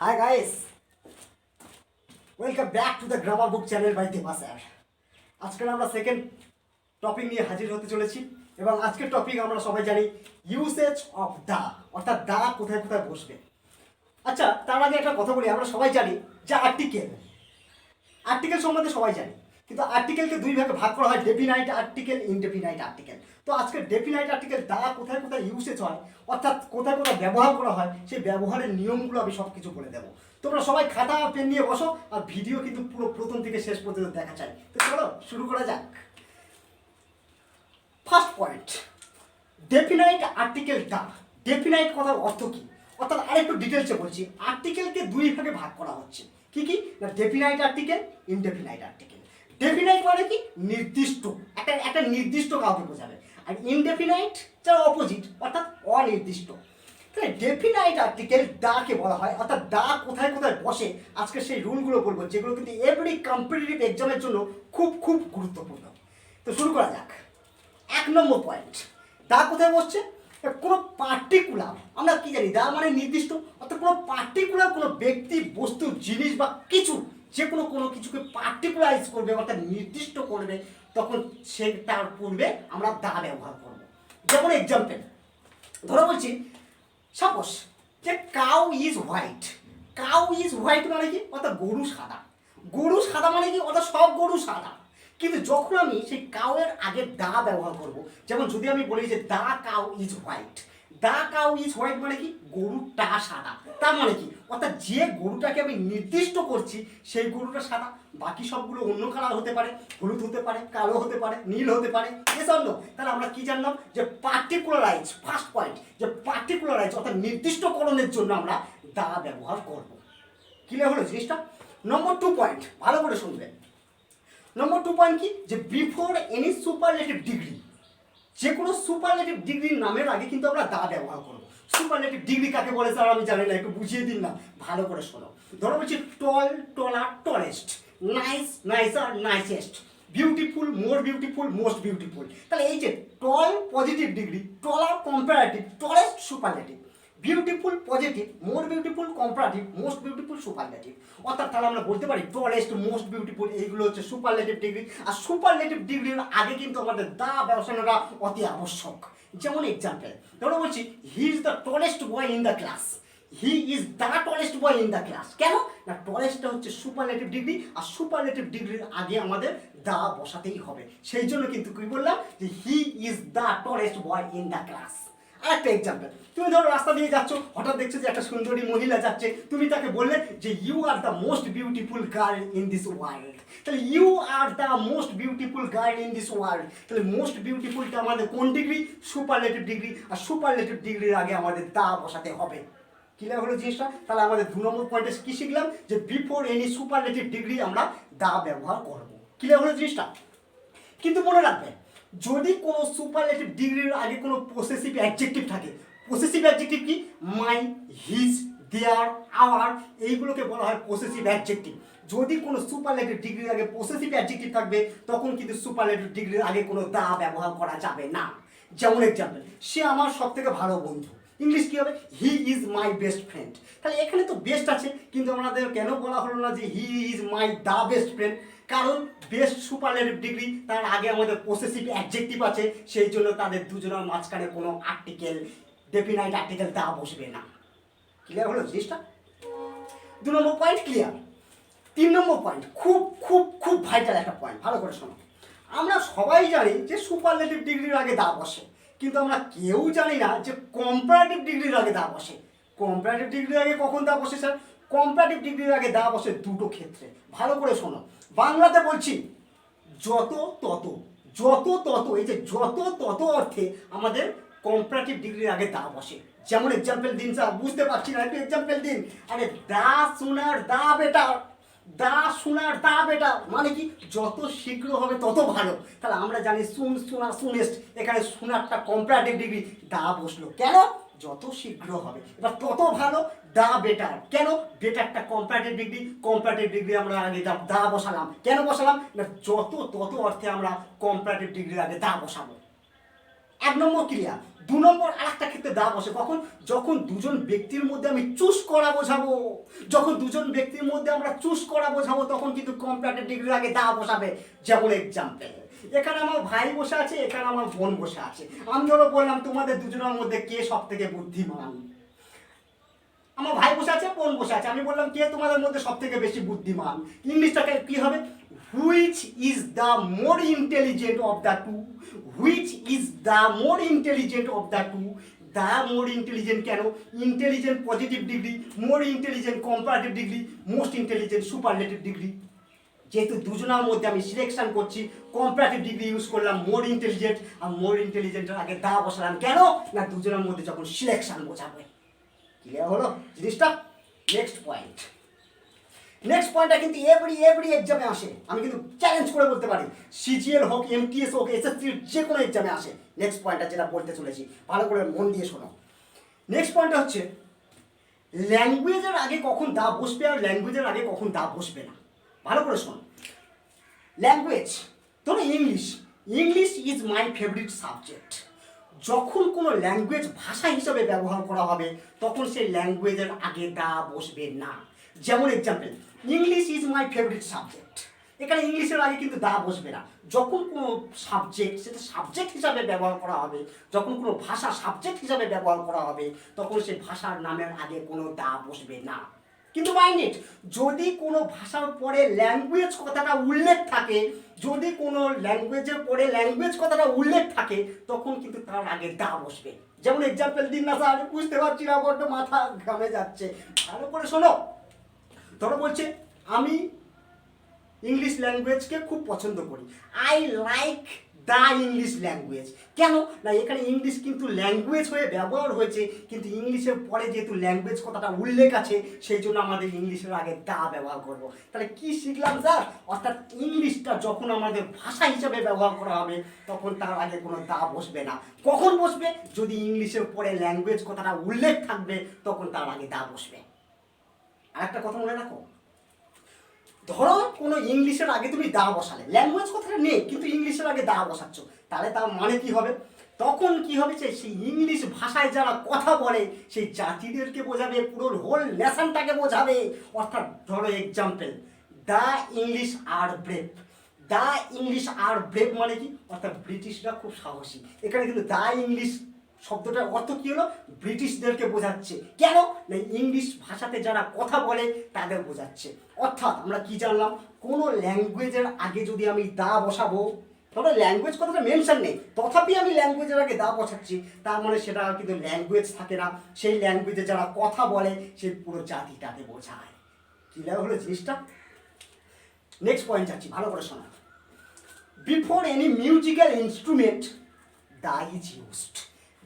High guys, welcome back to the grammar book channel by Deba sir. আজকে আমরা second topic নিয়ে হাজির হতে চলেছি এবং আজকের টপিক আমরা সবাই জানি ইউসেজ অফ দা, অর্থাৎ দা কোথায় কোথায় বসবে। আচ্ছা, তার আগে একটা কথা বলি, আমরা সবাই জানি যে আর্টিকেল সম্বন্ধে সবাই জানি, কিন্তু আর্টিকেলকে দুই ভাগে ভাগ করা হয়, ডেফিনাইট আর্টিকেল, ইনডেফিনাইট আর্টিকেল। তো আজকে ডেফিনাইট আর্টিকেল দা কোথায় কোথায় ইউসেজ হয়, অর্থাৎ কোথায় কোথায় ব্যবহার করা হয়, সেই ব্যবহারের নিয়মগুলো আমি সব কিছু বলে দেবো। তোমরা সবাই খাতা পেন নিয়ে বসো, আর ভিডিও কিন্তু পুরো প্রথম থেকে শেষ পর্যন্ত দেখা চাই। তো চলো শুরু করা যাক। First point, definite article the. Definite কথার অর্থ কী, অর্থাৎ আরেকটু ডিটেলসে বলছি। আর্টিকেলকে দুই ভাগে ভাগ করা হচ্ছে। কি কি না, definite article, indefinite article. Definite মানে কি, নির্দিষ্ট, একটা নির্দিষ্ট কাউকে বোঝাবে। আর ইনডেফিনাইট যার অপোজিট, অর্থাৎ অনির্দিষ্ট। তাহলে ডেফিনাইট আর্টিকেল দাকে বলা হয়, অর্থাৎ দা কোথায় কোথায় বসে আজকে সেই রুলগুলো বলবো, যেগুলো কিন্তু এভরি কম্পিটিটিভ এক্সামের জন্য খুব খুব গুরুত্বপূর্ণ। তো শুরু করা যাক। 1 নম্বর পয়েন্ট, দা কোথায় বসছে, কোনো পার্টিকুলার, আমরা কি জানি দা মানে নির্দিষ্ট, অর্থাৎ কোনো পার্টিকুলার কোনো ব্যক্তি, বস্তু, জিনিস বা কিছু, যে কোনো কিছুকে পার্টিকুলারাইজ করবে, অর্থাৎ নির্দিষ্ট করবে, তখন সে তার পূর্বে আমরা দা ব্যবহার করব। যেমন এক্সাম্পল ধরো বলছি, সাপোজ যে cow is white. Cow is white মানে কি, অর্থাৎ গরু সাদা। গরু সাদা মানে কি, অর্থাৎ সব গরু সাদা। কিন্তু যখন আমি সেই কাউয়ের আগে দা ব্যবহার করব, যেমন যদি আমি বলি যে the cow is white, the cow is white মানে কি, গরুটা সাদা। তার মানে কি, অর্থাৎ যে গরুটাকে আমি নির্দিষ্ট করছি সেই গরুটা সাদা, বাকি সবগুলো অন্য কালার হতে পারে, হলুদ হতে পারে, কালো হতে পারে, নীল হতে পারে, এসব। তাহলে আমরা কি জানলাম, যে পার্টিকুলারাইজ, ফার্স্ট পয়েন্ট, যে পার্টিকুলারাইজ অর্থাৎ নির্দিষ্টকরণের জন্য আমরা দা ব্যবহার করব। ক্লিয়ার হলো জিনিসটা? নম্বর 2 পয়েন্ট, ভালো করে শুনবেন। নম্বর 2 পয়েন্ট কি, যে বিফোর এনি সুপারলেটিভ ডিগ্রি, যে কোনো সুপারলেটিভ ডিগ্রির নামের আগে কিন্তু আমরা দা ব্যবহার করব। সুপারলেটিভ ডিগ্রি কাকে বলে স্যার আমি জানি না, একটু বুঝিয়ে দিন না, ভালো করে শোনো। ধরো বলছি tall, taller, tallest, nice, nicer, nicest, beautiful, more beautiful, most beautiful. তাহলে এই যে tall positive degree, taller comparative, tallest superlative, beautiful positive, more beautiful comparative, most beautiful superlative. অর্থাৎ তাহলে আমরা বলতে পারি টলেস্ট, মোস্ট বিউটিফুল, এইগুলো হচ্ছে সুপারলেটিভ ডিগ্রি। আর সুপারলেটিভ ডিগ্রির আগে কিন্তু আমাদের দা ব্যবসাটা অতি আবশ্যক। যেমন এক্সাম্পল ধরো বলছি, he is the tallest boy in the class. He is the tallest boy in the class. কেন না, টলেস্টটা হচ্ছে সুপারলেটিভ ডিগ্রি, আর সুপারলেটিভ ডিগ্রির আগে আমাদের দা বসাতেই হবে। সেই জন্য কিন্তু কি বললাম, যে he is the tallest boy in the class. আরেকটা এক্সাম্পল, তুমি ধরো রাস্তা দিয়ে যাচ্ছ, হঠাৎ দেখছো যে একটা সুন্দরী মহিলা যাচ্ছে, তুমি তাকে বললে যে you are the most beautiful girl in this world. তাহলে you are the most beautiful girl in this world. তাহলে মোস্ট বিউটিফুলটা আমাদের কোন ডিগ্রি, সুপারলেটিভ ডিগ্রি, আর সুপারলেটিভ ডিগ্রির আগে আমাদের দা বসাতে হবে। ক্লিয়ার হলো জিনিসটা? তাহলে আমাদের 2 নম্বর পয়েন্টে কি শিখলাম, যে বিফোর এনি সুপারলেটিভ ডিগ্রি আমরা দা ব্যবহার করব। ক্লিয়ার হলো জিনিসটা? কিন্তু মনে রাখবে, যদি কোনো সুপারলেটিভ ডিগ্রির আগে কোনো পসেসিভ অ্যাডজেক্টিভ থাকে, পসেসিভ অ্যাডজেক্টিভ কি, মাই, হিজ, দেয়ার, আওয়ার, এইগুলোকে বলা হয় পসেসিভ অ্যাডজেক্টিভ। যদি কোনো সুপারলেটিভ ডিগ্রির আগে পসেসিভ অ্যাডজেক্টিভ থাকবে, তখন কিন্তু সুপারলেটিভ ডিগ্রির আগে কোনো দা ব্যবহার করা যাবে না। যেমন এক্সাম্পল, সে আমার সব থেকে ভালো বন্ধু। ইংলিশ কী হবে, he is my best friend. তাহলে এখানে তো বেস্ট আছে, কিন্তু আমাদের কেন বলা হলো না যে he is my the best friend? কারণ বেস্ট সুপারলেটিভ ডিগ্রি, তার আগে আমাদের পসেসিভ অ্যাডজেক্টিভ আছে, সেই জন্য তাদের দুজনের মাঝখানে কোনো আর্টিকেল, ডেফিনাইট আর্টিকেল দা বসবে না। ক্লিয়ার হলো জিনিসটা? 2 নম্বর পয়েন্ট ক্লিয়ার। 3 নম্বর পয়েন্ট খুব খুব খুব ভাইটাল একটা পয়েন্ট, ভালো করে শোনো। আমরা সবাই জানি যে সুপারলেটিভ ডিগ্রির আগে দা বসে, কিন্তু আমরা কেউ জানি না যে কম্পারেটিভ ডিগ্রির আগে দা বসে। কম্পারেটিভ ডিগ্রির আগে কখন দা বসে স্যার? কম্পারেটিভ ডিগ্রির আগে দা বসে দুটো ক্ষেত্রে, ভালো করে শোনো। বাংলাতে বলছি যত তত, যত তত, এই যে যত তত অর্থে আমাদের কম্পারেটিভ ডিগ্রির আগে দা বসে। যেমন এক্সাম্পল দিন স্যার, বুঝতে পারছি না, একটু এক্সাম্পল দিন। আরে দা শোনার দা বেটা, দা শোনার দা বেটা মানে কি, যত শীঘ্র হবে তত ভালো। তাহলে আমরা জানি শুন, শোনা, শুনেস্ট, এখানে শোনারটা কম্পারেটিভ ডিগ্রি, দা বসলো কেন, যত শীঘ্র হবে। এবার তত ভালো, দা বেটার, কেন, বেটারটা কম্পারেটিভ ডিগ্রি, কম্পারেটিভ ডিগ্রি আমরা আগে দা বসালাম। কেন বসালাম না, যত তত অর্থে আমরা কম্পারেটিভ ডিগ্রির আগে দা বসাবো। এক নম্বর ক্লিয়ার। 2 নম্বর আরেকটা ক্ষেত্রে দা বসে কখন, যখন দুজন ব্যক্তির মধ্যে আমি চুজ করা বোঝাবো, যখন দুজন ব্যক্তির মধ্যে আমরা চুজ করা বোঝাবো তখন কিন্তু কম্পারেটিভ ডিগ্রির আগে দা বসাবে। যেমন এক্সাম্পল, এখানে আমার ভাই বসে আছে, এখানে আমার বোন বসে আছে। আমি ধরো বললাম তোমাদের দুজনের মধ্যে কে সব থেকে বুদ্ধিমান। আমার ভাই বসে আছে, বোন বসে আছে, আমি বললাম কে তোমাদের মধ্যে সব থেকে বেশি বুদ্ধিমান। ইংলিশটাকে কি হবে, which is the more intelligent of the two, which is the more intelligent of the two. The more intelligent কেন, intelligent positive degree, more intelligent comparative degree, most intelligent superlative degree. যেহেতু দুজনের মধ্যে আমি সিলেকশন করছি, comparative degree use করলাম more intelligent, আর মোর ইন্টেলিজেন্টের আগে দা বসালাম কেন না দুজনের মধ্যে যখন সিলেকশন বোঝাবে। ক্লিয়ার হলো জিনিসটা। নেক্সট পয়েন্ট, নেক্সট পয়েন্টটা কিন্তু এভরি এক্সামে আসে, আমি কিন্তু চ্যালেঞ্জ করে বলতে পারি, সিজিএল হোক, এমটিএস হোক, এসএসসির যে কোনো এক্সামে আসে। নেক্সট পয়েন্টটা যেটা বলতে চলেছি ভালো করে মন দিয়ে শোনো। নেক্সট পয়েন্টটা হচ্ছে ল্যাঙ্গুয়েজের আগে কখন দা বসবে আর ল্যাঙ্গুয়েজের আগে কখন দা বসবে না। ভালো করে শোনো। ল্যাঙ্গুয়েজ, ধরো English, English is my favourite subject. যখন কোনো ল্যাঙ্গুয়েজ ভাষা হিসাবে ব্যবহার করা হবে তখন সেই ল্যাঙ্গুয়েজের আগে দা বসবে না। যেমন example, English is my favourite subject, এখানে ইংলিশের আগে কিন্তু দা বসবে না। যখন কোনো সাবজেক্ট সেটা সাবজেক্ট হিসাবে ব্যবহার করা হবে, যখন কোনো ভাষা সাবজেক্ট হিসাবে ব্যবহার করা হবে তখন সেই ভাষার নামের আগে কোনো দা বসবে না। কিন্তু মাইন্ড ইট, যদি কোনো ভাষার পরে ল্যাঙ্গুয়েজ কথাটা উল্লেখ থাকে, যদি কোনো ল্যাঙ্গুয়েজের পরে ল্যাঙ্গুয়েজ কথাটা উল্লেখ থাকে তখন কিন্তু তার আগে দা বসবে। যেমন এক্সাম্পল দিন না স্যার, বুঝতে পারছি না, বড্ড মাথা ঘামে যাচ্ছে। ভালো করে শোনো। ধরো বলছে আমি ইংলিশ ল্যাঙ্গুয়েজকে খুব পছন্দ করি, I like the English language. কেন না এখানে ইংলিশ কিন্তু ল্যাঙ্গুয়েজ হয়ে ব্যবহার হয়েছে, কিন্তু ইংলিশের পরে যেহেতু ল্যাঙ্গুয়েজ কথাটা উল্লেখ আছে সেই জন্য আমাদের ইংলিশের আগে দা ব্যবহার করব। তাহলে কি শিখলাম স্যার, অর্থাৎ ইংলিশটা যখন আমাদের ভাষা হিসাবে ব্যবহার করা হবে তখন তার আগে কোনো দা বসবে না। কখন বসবে, যদি ইংলিশের পরে ল্যাঙ্গুয়েজ কথাটা উল্লেখ থাকবে তখন তার আগে দা বসবে। আর একটা কথা মনে রাখো, ধরো কোনো ইংলিশের আগে তুমি দা বসালে, ল্যাঙ্গুয়েজ কথাটা নেই কিন্তু ইংলিশের আগে দা বসাচ্ছ, তাহলে তার মানে কি হবে, তখন কি হবে যে সেই ইংলিশ ভাষায় যারা কথা বলে সেই জাতিদেরকে বোঝাবে, পুরো হোল নেশনটাকে বোঝাবে। অর্থাৎ ধরো example, the English are brave, the English are brave মানে কি, অর্থাৎ ব্রিটিশরা খুব সাহসী। এখানে কিন্তু দ্য ইংলিশ শব্দটার অর্থ কী হলো, ব্রিটিশদেরকে বোঝাচ্ছে। কেন না ইংলিশ ভাষাতে যারা কথা বলে তাদের বোঝাচ্ছে। অর্থাৎ আমরা কি জানলাম, কোনো ল্যাঙ্গুয়েজের আগে যদি আমি দা বসাবো, তবে ল্যাঙ্গুয়েজ কথাটা মেনশন নেই, তথাপি আমি ল্যাঙ্গুয়েজের আগে দা বসাচ্ছি, তার মানে সেটা কিন্তু ল্যাঙ্গুয়েজ থাকে না, সেই ল্যাঙ্গুয়েজে যারা কথা বলে সেই পুরো জাতিটাকে বোঝায়। ক্লিয়ার হলো জিনিসটা। নেক্সট পয়েন্ট যাচ্ছি, ভালো করে শোনা। Before any musical instrument the is used,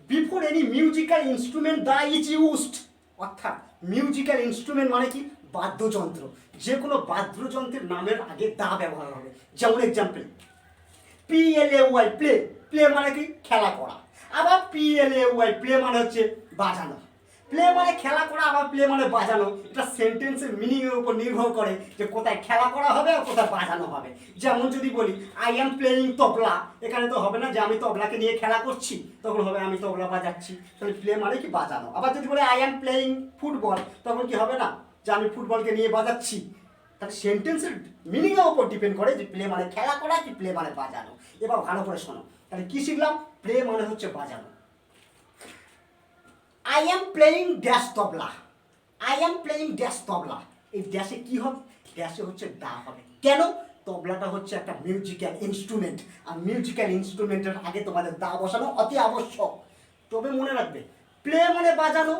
before any musical instrument the is used. অর্থাৎ মিউজিক্যাল ইনস্ট্রুমেন্ট মানে কি, বাদ্যযন্ত্র, যে কোনো বাদ্যযন্ত্রের নামের আগে দা ব্যবহার হবে। যেমন এক্সাম্পল, PLAY প্লে, প্লে মানে কি খেলা করা, আবার PLAY প্লে মানে হচ্ছে বাজানো। প্লে মানে খেলা করা, আবার প্লে মানে বাজানো। এটা সেন্টেন্সের মিনিংয়ের উপর নির্ভর করে যে কোথায় খেলা করা হবে আর কোথায় বাজানো হবে। যেমন যদি বলি আই অ্যাম প্লেয়িং তবলা, এখানে তো হবে না যে আমি তবলাকে নিয়ে খেলা করছি, তখন হবে আমি তবলা বাজাচ্ছি, তাহলে প্লে মানে কি বাজানো। আবার যদি বলি আই অ্যাম প্লেয়িং ফুটবল, তখন কি হবে না যে আমি ফুটবলকে নিয়ে বাজাচ্ছি। তাহলে সেন্টেন্সের মিনিংয়ের উপর ডিপেন্ড করে যে প্লে মানে খেলা করা কি প্লে মানে বাজানো। এবার ভালো করে শোনো, তাহলে কি শিখলাম, প্লে মানে হচ্ছে বাজানো। I am playing dash tabla, I am playing dash tabla, এই ড্যাশে কি হবে, ড্যাশে হচ্ছে দা হবে। কেন, তবলাটা হচ্ছে একটা মিউজিক্যাল ইনস্ট্রুমেন্ট, আর মিউজিক্যাল ইনস্ট্রুমেন্টের আগে তোমাদের দা বসানো অতি আবশ্যক। তবে মনে রাখবে, প্লে মানে বাজানো,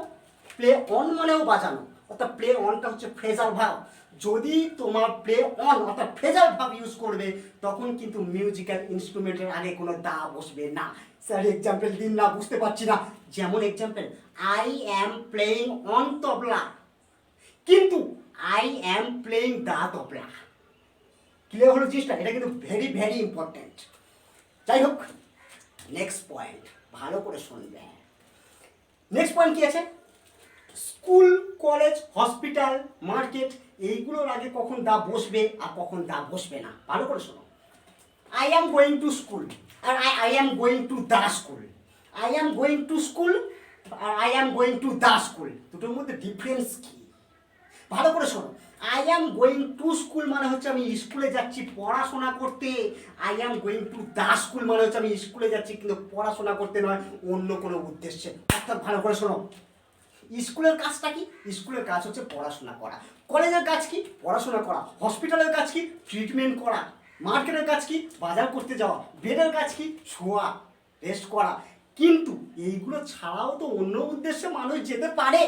প্লে অন মানেও বাজানো, অর্থাৎ প্লে অনটা হচ্ছে ফ্রেজাল ভার্ব। যদি তোমার প্লে অন অর্থাৎ ফ্রেজাল ভার্ব ইউজ করবে তখন কিন্তু মিউজিক্যাল ইনস্ট্রুমেন্টের আগে কোনো দা বসবে না। স্যার এক্সাম্পল দিন না, বুঝতে পারছি না। যেমন example, I am playing on tabla, কিন্তু I am playing the tabla. Clear হলো জিনিসটা, এটা কিন্তু ভেরি ভেরি ইম্পর্টেন্ট। যাই হোক, নেক্সট পয়েন্ট ভালো করে শুনবে। নেক্সট পয়েন্ট কি আছে, স্কুল, কলেজ, হসপিটাল, মার্কেট, এইগুলোর আগে কখন দা বসবে আর কখন দা বসবে না। ভালো করে শোনো, I am going to school আর I am going to the school, I am going to school আর I am going to the school, দুটোর মধ্যে ডিফারেন্স কি? ভালো করে শোনো। I am going to school মানে হচ্ছে আমি স্কুলে যাচ্ছি পড়াশোনা করতে। I am going to the school মানে হচ্ছে আমি স্কুলে যাচ্ছি কিন্তু পড়াশোনা করতে নয়, অন্য কোনো উদ্দেশ্যে। অর্থাৎ ভালো করে শোনো, স্কুলের কাজটা কি? স্কুলের কাজ হচ্ছে পড়াশোনা করা। কলেজের কাজ কি? পড়াশোনা করা। হসপিটালের কাজ কি? ট্রিটমেন্ট করা। মার্কেটের কাজ কি? বাজার করতে যাওয়া। বেডের কাজ কি? শোয়া, রেস্ট করা। কিন্তু এইগুলো ছাড়াও তো অন্য উদ্দেশ্যে মানুষ যেতে পারে।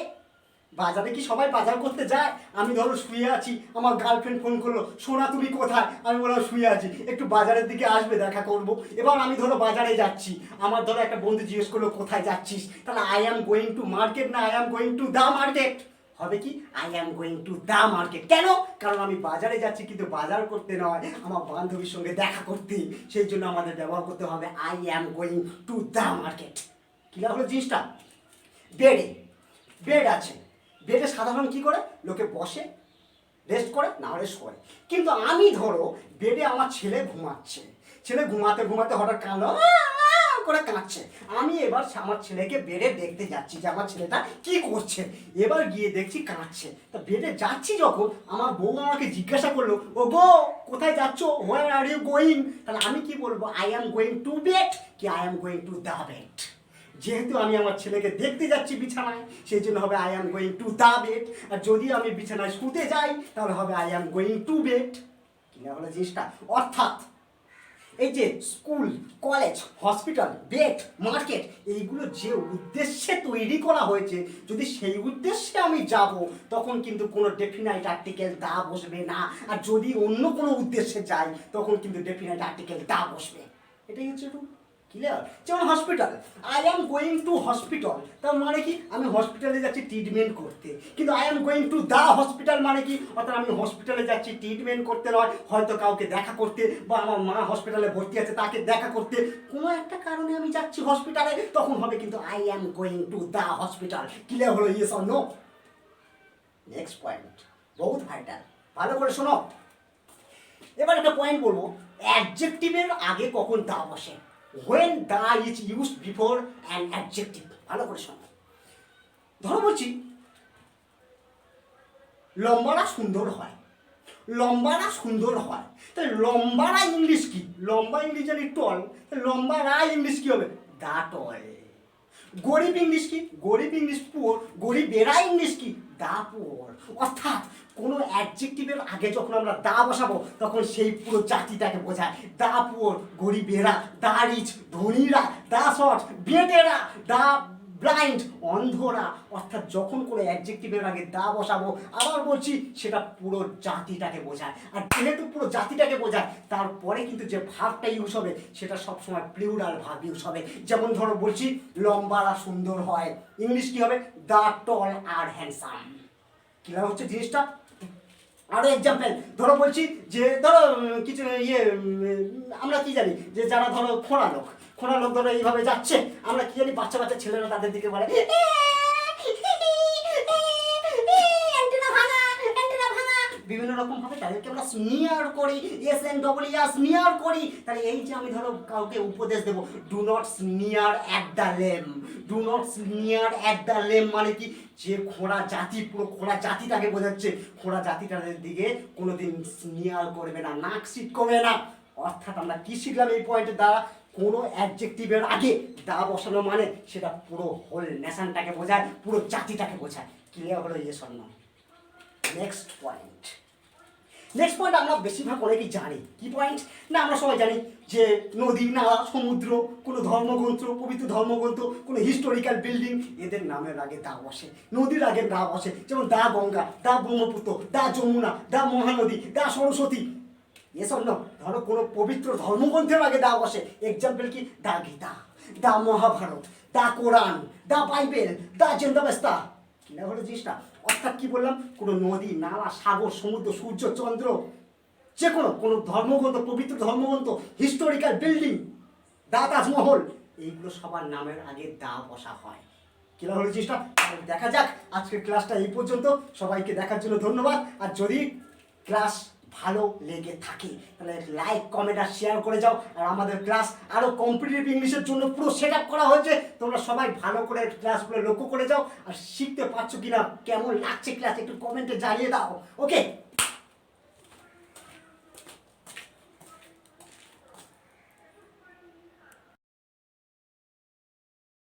বাজারে কি সবাই বাজার করতে যায়? আমি ধরো শুয়ে আছি, আমার গার্লফ্রেন্ড ফোন করলো, সোনা তুমি কোথায়? আমি বললাম শুয়ে আছি, একটু বাজারের দিকে আসবে, দেখা করবো। এবার আমি ধরো বাজারে যাচ্ছি, আমার ধরো একটা বন্ধু জিজ্ঞেস করলো কোথায় যাচ্ছিস, তাহলে I am going to market না I am going to the market? হবে কি? I am going to the market. কেন? কারণ আমি বাজারে যাচ্ছি কিন্তু বাজার করতে নয়, আমার বান্ধবীর সঙ্গে দেখা করতে। সেই জন্য আমাদের ব্যবহার করতে হবে I am going to the market. Clear হলো জিনিসটা? বেডে, বেড আছে, বেডে সাধারণ কি করে? লোকে বসে, রেস্ট করে, না হলে শোয়। কিন্তু আমি ধরো বেডে আমার ছেলে ঘুমাচ্ছে, ছেলে ঘুমাতে ঘুমাতে হঠাৎ কাঁদলো করে কাঁদছে, আমি এবার আমার ছেলেকে বেডে দেখতে যাচ্ছি যে আমার ছেলেটা কি করছে। এবার গিয়ে দেখছি কাঁদছে, তা বেডে যাচ্ছি যখন আমার বউ আমাকে জিজ্ঞাসা করলো, ও গো কোথায় যাচ্ছ, হোয়ার আর ইউ গোয়িং? তাহলে আমি কি বলবো? I am going to bed কি I am going to the bed? যেহেতু আমি আমার ছেলেকে দেখতে যাচ্ছি বিছানায়, সেই জন্য হবে I am going to the bed. আর যদি আমি বিছানায় শুতে যাই তাহলে হবে I am going to bed. কিনা হলো জিনিসটা? অর্থাৎ এই যে school, college, hospital, bed, market, এইগুলো যে উদ্দেশ্যে তৈরি করা হয়েছে, যদি সেই উদ্দেশ্যে আমি যাব তখন কিন্তু কোনো ডেফিনাইট আর্টিকেল দা বসবে না। আর যদি অন্য কোনো উদ্দেশ্যে যাই তখন কিন্তু ডেফিনাইট আর্টিকেল দা বসবে। এটাই হচ্ছে একটু ক্লিয়ার। যেমন hospital, I am going two hospital, তার মানে কি? আমি হসপিটালে যাচ্ছি ট্রিটমেন্ট করতে। কিন্তু I am going to the hospital মানে কি? অর্থাৎ আমি হসপিটালে যাচ্ছি ট্রিটমেন্ট করতে নয়, হয়তো কাউকে দেখা করতে, বা আমার মা হসপিটালে ভর্তি আছে তাকে দেখা করতে, কোনো একটা কারণে আমি যাচ্ছি হসপিটালে, তখন হবে কিন্তু I am going to the hospital. Clear হলো? Yes or no? Next point, বহুত ভাইটাল, ভালো করে শোনো। এবার একটা পয়েন্ট বলবো, অ্যাডজেক্টিভের আগে কখন দা বসে? when the is used before an adjective। ভালো করে শোনো। ধরো বলছি লম্বারা সুন্দর হয়, লম্বারা সুন্দর হয়, তাহলে লম্বারা ইংলিশ কি? লম্বা ইংলিশ জানি টল, লম্বারা ইংলিশ কি হবে? দা টল। গরিব ইংলিশ কি? গরিব ইংলিশ পুয়ার, গরিবেরা ইংলিশ কি? দা পুয়ার। অর্থাৎ কোনো অ্যাডজেক্টিভের আগে যখন আমরা দা বসাবো তখন সেই পুরো জাতিটাকে বোঝায়। দা পুয়ার গরিবেরা, দা রিচ ধনীরা, দা শর্ট বেটেরা, দা ব্লাইন্ড অন্ধরা। অর্থাৎ যখন কোনো অ্যাডজেক্টিভের আগে দা বসাবো, আবার বলছি, সেটা পুরো জাতিটাকে বোঝায়। আর যেহেতু পুরো জাতিটাকে বোঝায়, তারপরে কিন্তু যে ভার্বটা ইউজ হবে সেটা সবসময় প্লুরাল ভার্ব ইউজ হবে। যেমন ধরো বলছি লম্বারা সুন্দর হয়, ইংলিশ কি হবে? The tall are handsome. Clear হচ্ছে জিনিসটা? আরো এক্সাম্পল ধরো বলছি যে ধরো কিছু আমরা কি জানি যে যারা ধরো খোঁড়া লোক, খোঁড়া লোক ধরো এইভাবে যাচ্ছে, আমরা কি জানি বাচ্চা বাচ্চা ছেলেরা তাদের দিকে বলে বিভিন্ন রকম ভাবে তাদেরকে আমরা স্নিয়ার করি, স্নিয়ার করি। তাহলে এই যে আমি ধরো কাউকে উপদেশ দেবো, do not sneer at the lame, do not sneer at the lame মানে কি? যে খোঁড়া জাতি, পুরো খোঁড়া জাতিটাকে বোঝাচ্ছে, খোঁড়া জাতিটাদের দিকে কোনোদিন স্নিয়ার করবে না, নাক সিট করবে না। অর্থাৎ আমরা কি শিখলাম এই পয়েন্টের দ্বারা? কোনো অ্যাডজেক্টিভের আগে দা বসানো মানে সেটা পুরো হোল নেশনটাকে বোঝায়, পুরো জাতিটাকে বোঝায়। ক্লিয়ার হলো? Yes or no? Next point, next point আমরা বেশিরভাগ অনেকেই জানি। কি পয়েন্ট? না আমরা সবাই জানি যে নদী, নালা, সমুদ্র, কোনো ধর্মগ্রন্থ, পবিত্র ধর্মগ্রন্থ, কোনো হিস্টোরিক্যাল বিল্ডিং, এদের নামের আগে দা বসে, নদীর আগে দা বসে। যেমন দা গঙ্গা, দা ব্রহ্মপুত্র, দা যমুনা, দা মহানদী, দা সরস্বতী। এসব না, ধরো কোনো পবিত্র ধর্মগ্রন্থের আগে দা বসে। এক্সাম্পল কি? দা গীতা, দা মহাভারত, দা কোরআন, দা বাইবেল, দা জেন্দাবেস্তা। কিনা হলো জিনিসটা? অর্থাৎ কি বললাম? কোনো নদী, নালা, সাগর, সমুদ্র, সূর্য, চন্দ্র, যে কোনো ধর্মগ্রন্থ, পবিত্র ধর্মগ্রন্থ, হিস্টোরিক্যাল বিল্ডিং, দা তাজমহল, এইগুলো সবার নামের আগে দা বসা হয়। কিনা হলো জিনিসটা? দেখা যাক। আজকের ক্লাসটা এই পর্যন্ত। সবাইকে দেখার জন্য ধন্যবাদ। আর যদি ক্লাস ভালো লেগে থাকে তাহলে লাইক কমেন্ট আর শেয়ার করে যাও। আর আমাদের ক্লাস আরও কম্পিটিটিভ ইংলিশের জন্য পুরো সেট আপ করা হয়েছে, তোমরা সবাই ভালো করে ক্লাসগুলো লক্ষ্য করে যাও আর শিখতে পারছো কিনা, কেমন লাগছে ক্লাস একটু কমেন্টে জানিয়ে দাও। ওকে।